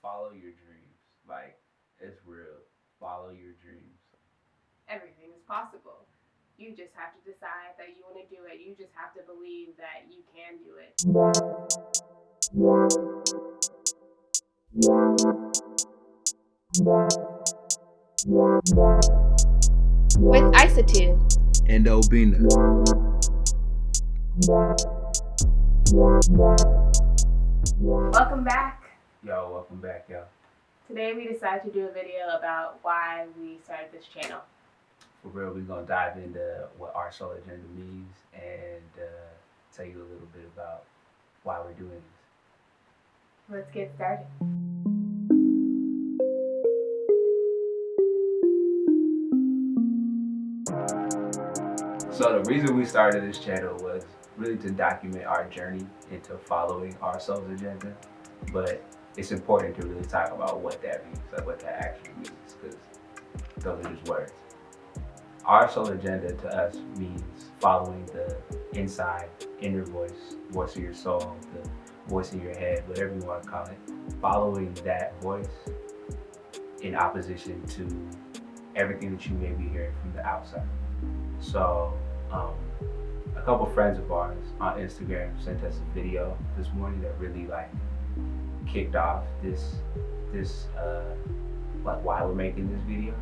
follow your dreams. Like, it's real. Follow your dreams. Everything is possible. You just have to decide that you want to do it. You just have to believe that you can do it. With Aïssatou And Obinna. Welcome back. Yo, welcome back, y'all. Today we decided to do a video about why we started this channel. For real, we're gonna dive into what our soul agenda means and tell you a little bit about why we're doing this. Let's get started. So the reason we started this channel was really to document our journey into following our soul's agenda, but it's important to really talk about what that means, like what that actually means, because those are just words. Our soul agenda to us means following the inside, inner voice of your soul, the voice in your head, whatever you want to call it, following that voice in opposition to everything that you may be hearing from the outside. So, a couple friends of ours on Instagram sent us a video this morning that really kicked off this why we're making this video.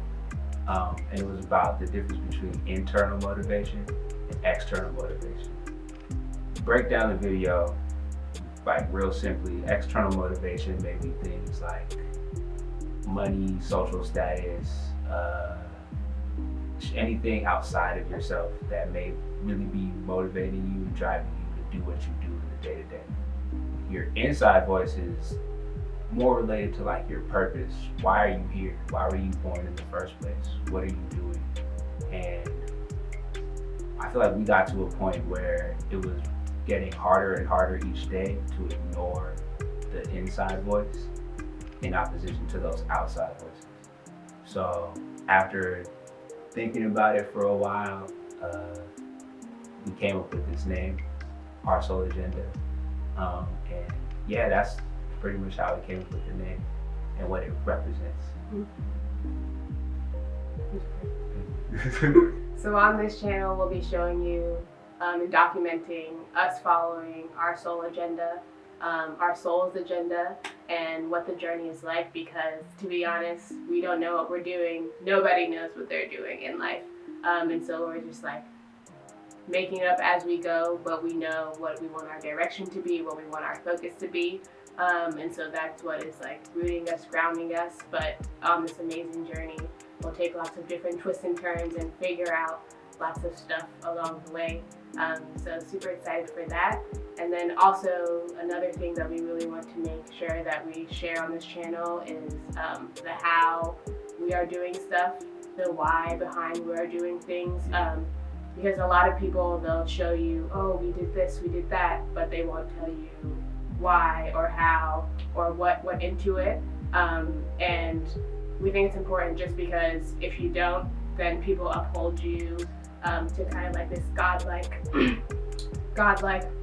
And it was about the difference between internal motivation and external motivation. Break down the video real simply. External motivation may be things like money, social status, anything outside of yourself that may really be motivating you and driving you to do what you do in the day-to-day. Your inside voice is more related to your purpose. Why are you here? Why were you born in the first place? What are you doing? And I feel like we got to a point where it was getting harder and harder each day to ignore the inside voice in opposition to those outside voices. So after thinking about it for a while, we came up with this name, Our Soul Agenda. And yeah, that's pretty much how we came up with the name and what it represents. So on this channel, we'll be showing you and documenting us following our soul agenda, our soul's agenda, and what the journey is like, because to be honest, we don't know what we're doing. Nobody knows what they're doing in life. And so we're just making it up as we go, but we know what we want our direction to be, what we want our focus to be. And so that's what is rooting us, grounding us. But on this amazing journey, we'll take lots of different twists and turns and figure out lots of stuff along the way. So super excited for that. And then also another thing that we really want to make sure that we share on this channel is the how we are doing stuff, the why behind we are doing things. Because a lot of people, they'll show you, oh, we did this, we did that, but they won't tell you why or how or what went into it. And we think it's important just because if you don't, then people uphold you to kind of this godlike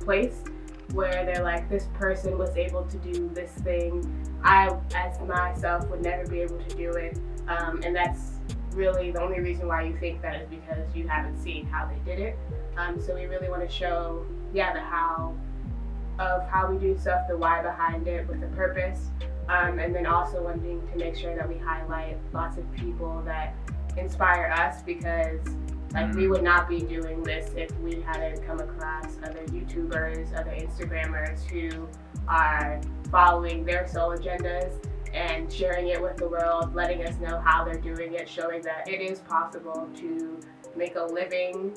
place where they're this person was able to do this thing. I, as myself, would never be able to do it. And that's really the only reason why you think that is because you haven't seen how they did it. So we really want to show, the how of how we do stuff, the why behind it with the purpose, and then also wanting to make sure that we highlight lots of people that inspire us, because we would not be doing this if we hadn't come across other YouTubers, other Instagrammers who are following their soul agendas and sharing it with the world, letting us know how they're doing it, showing that it is possible to make a living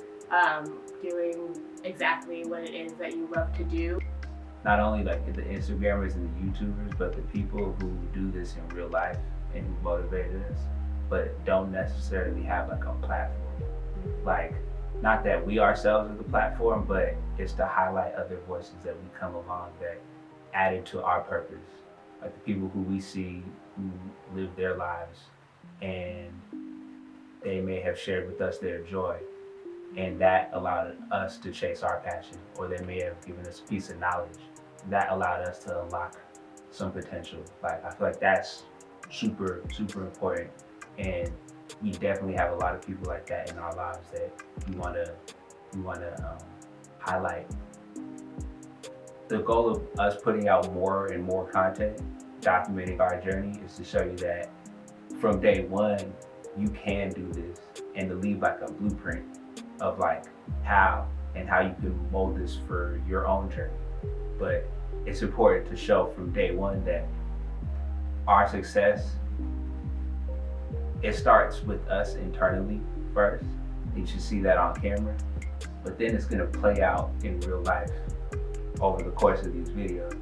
doing exactly what it is that you love to do. Not only the Instagrammers and the YouTubers, but the people who do this in real life and who motivated us, but don't necessarily have a platform. Not that we ourselves are the platform, but it's to highlight other voices that we come along that added to our purpose. The people who we see who live their lives and they may have shared with us their joy, and that allowed us to chase our passion, or they may have given us a piece of knowledge that allowed us to unlock some potential. Like I feel like that's super important, and we definitely have a lot of people like that in our lives that we want to highlight. The goal of us putting out more and more content, documenting our journey, is to show you that from day one you can do this, and to leave like a blueprint of like how you can mold this for your own journey. But it's important to show from day one that our success, it starts with us internally first. You should see that on camera, but then it's gonna play out in real life over the course of these videos.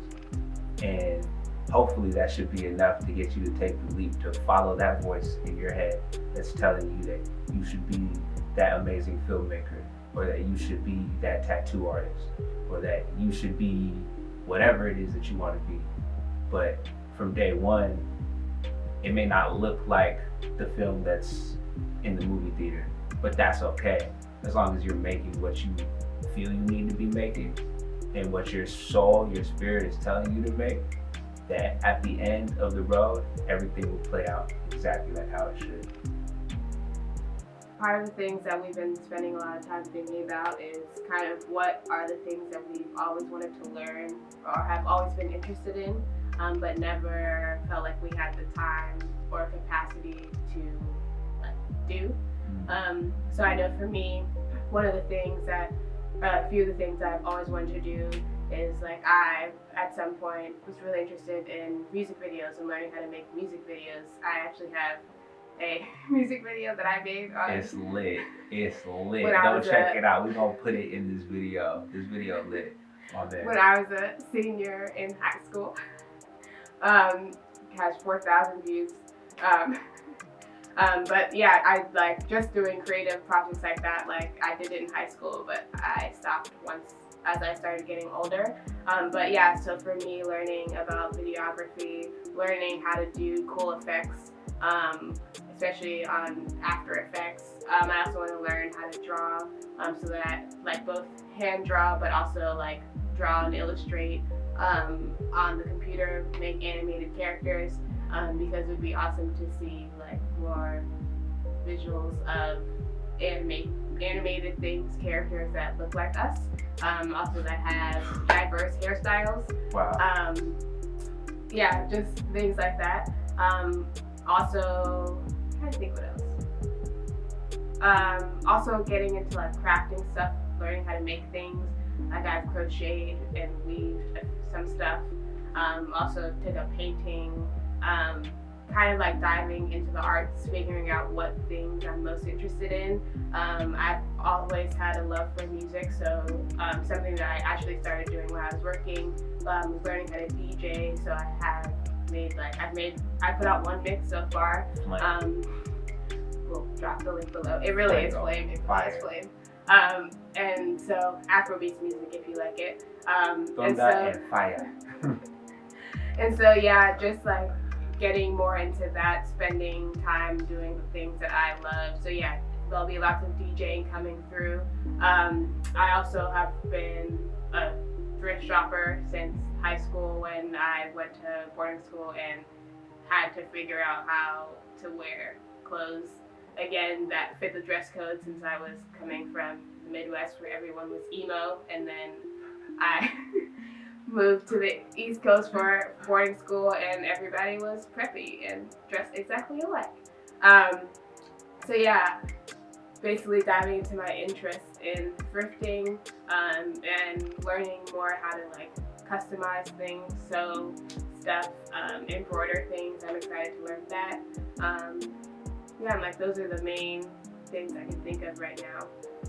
And hopefully that should be enough to get you to take the leap to follow that voice in your head that's telling you that you should be that amazing filmmaker, or that you should be that tattoo artist, or that you should be whatever it is that you want to be. But from day one, it may not look like the film that's in the movie theater, but that's okay, as long as you're making what you feel you need to be making and what your soul, your spirit is telling you to make. That at the end of the road, everything will play out exactly like how it should. Part of the things that we've been spending a lot of time thinking about is kind of what are the things that we've always wanted to learn or have always been interested in, but never felt like we had the time or capacity to do. So I know for me, a few of the things I've always wanted to do is like I, at some point, was really interested in music videos and learning how to make music videos. I actually have a music video that I made. It's lit. Go check it out. We're gonna put it in this video. This video lit on there. When I was a senior in high school, has 4,000 views. But yeah, I like just doing creative projects like that. Like I did it in high school, but I stopped once as I started getting older. But yeah, so for me, learning about videography, learning how to do cool effects, especially on After Effects. I also want to learn how to draw, so that like both hand draw, but also like draw and illustrate on the computer, make animated characters, because it would be awesome to see like more visuals of animated things, characters that look like us, also that have diverse hairstyles. Wow. Yeah, just things like that. Also, I'm trying to think what else. Also getting into like crafting stuff, learning how to make things. Like I've crocheted and weaved some stuff. Also took up painting. Kind of like diving into the arts, figuring out what things I'm most interested in. I've always had a love for music, so something that I actually started doing when I was working was learning how to DJ. So I put out one mix so far. We'll drop the link below. It really is flame. It really is flame. And so afrobeats music, if you like it. And fire. And so yeah, just like getting more into that, spending time doing the things that I love. So yeah, there'll be lots of DJing coming through. I also have been a thrift shopper since high school when I went to boarding school and had to figure out how to wear clothes again that fit the dress code, since I was coming from the Midwest where everyone was emo, and then I moved to the East Coast for boarding school and everybody was preppy and dressed exactly alike. So yeah, basically diving into my interest in thrifting, and learning more how to like customize things, sew stuff, embroider things. I'm excited to learn that. Yeah, like those are the main things I can think of right now,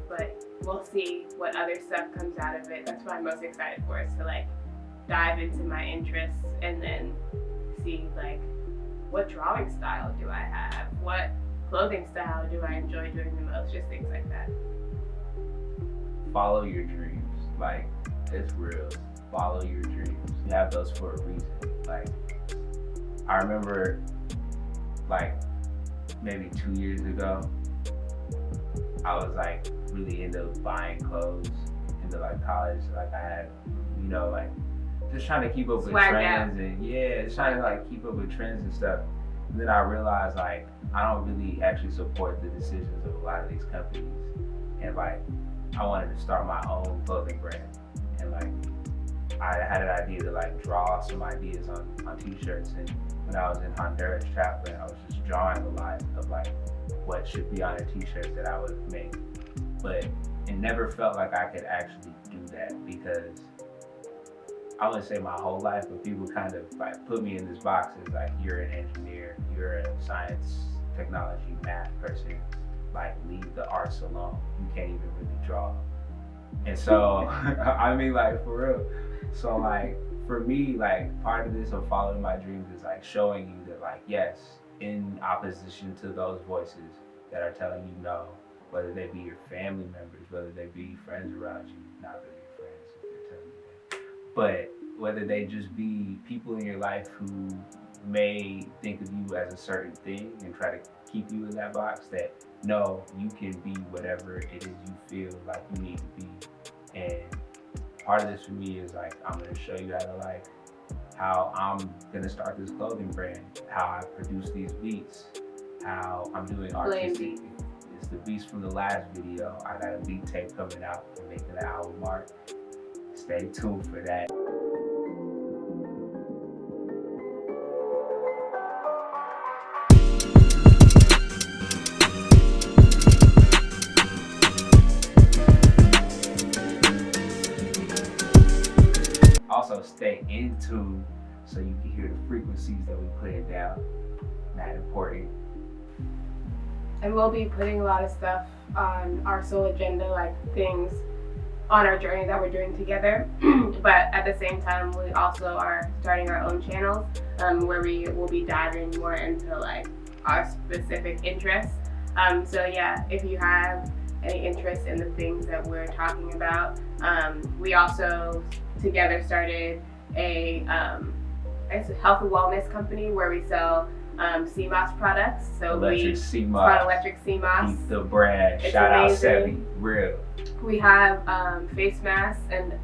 but we'll see what other stuff comes out of it. That's what I'm most excited for, is to like dive into my interests and then see like what drawing style do I have, what clothing style do I enjoy doing the most, just things like that. Follow your dreams. Like, it's real. Follow your dreams. You have those for a reason. Like, I remember like maybe 2 years ago, I was like really into buying clothes into like college. Like I had, like just trying to keep up with Swagged trends out. and yeah, just trying to like keep up with trends and stuff. And then I realized like I don't really actually support the decisions of a lot of these companies, and like I wanted to start my own clothing brand, and like I had an idea to like draw some ideas on t-shirts. And when I was in Honduras traveling, I was just drawing a lot of like what should be on a t-shirt that I would make, but it never felt like I could actually do that because I wouldn't say my whole life, but people kind of like put me in this box as like you're an engineer, you're a science, technology, math person, like leave the arts alone. You can't even really draw. And so I mean like for real. So like for me, like part of this of following my dreams is like showing you that like yes, in opposition to those voices that are telling you no, whether they be your family members, whether they be friends around you, not really friends if they're telling you that, but whether they just be people in your life who may think of you as a certain thing and try to keep you in that box, that no, you can be whatever it is you feel like you need to be. And part of this for me is like I'm gonna show you how to like how I'm gonna start this clothing brand, how I produce these beats, how I'm doing artistic. It's the beats from the last video. I got a beat tape coming out and making the album art. Stay tuned for that. Also stay in tune so you can hear the frequencies that we put it down. Not important. And we'll be putting a lot of stuff on our soul agenda, like things on our journey that we're doing together. But at the same time, we also are starting our own channels where we will be diving more into like our specific interests. So yeah, if you have any interest in the things that we're talking about, we also together started a it's a health and wellness company where we sell CMOS products. So Electric it's CMOS. called Electric CMOS. Keep the brand. It's Shout out amazing. Sebi. Real. We have face masks and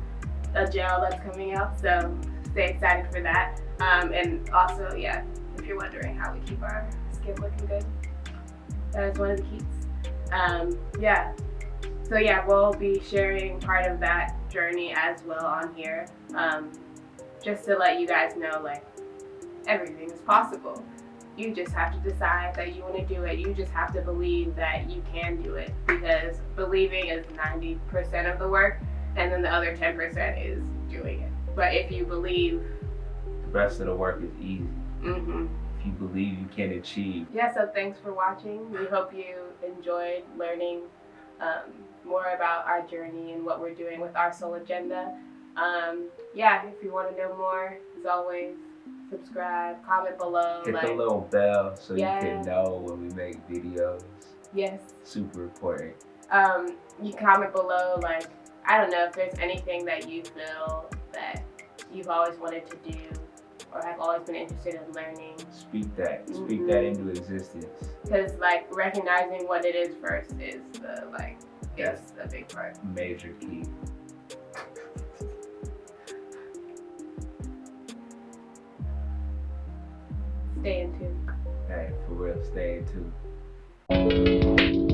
a gel that's coming out, so stay excited for that. And also, yeah, if you're wondering how we keep our skin looking good, that is one of the keys. Yeah. So yeah, we'll be sharing part of that journey as well on here, just to let you guys know like everything is possible. You just have to decide that you want to do it. You just have to believe that you can do it, because believing is 90% of the work, and then the other 10% is doing it. But if you believe, The rest of the work is easy. mm-hmm. If you believe, you can achieve. Yeah, so thanks for watching. We hope you enjoyed learning more about our journey and what we're doing with our soul agenda. Yeah, if you want to know more, as always, subscribe, comment below. Hit the little bell so Yeah. you can know when we make videos. Yes. Super important. You comment below, like, I don't know if there's anything that you feel that you've always wanted to do or have always been interested in learning. Speak that. Mm-hmm. Speak that into existence. Because like recognizing what it is first is the Yes. is a big part. Major key. Stay in tune. Hey, for real, stay in tune.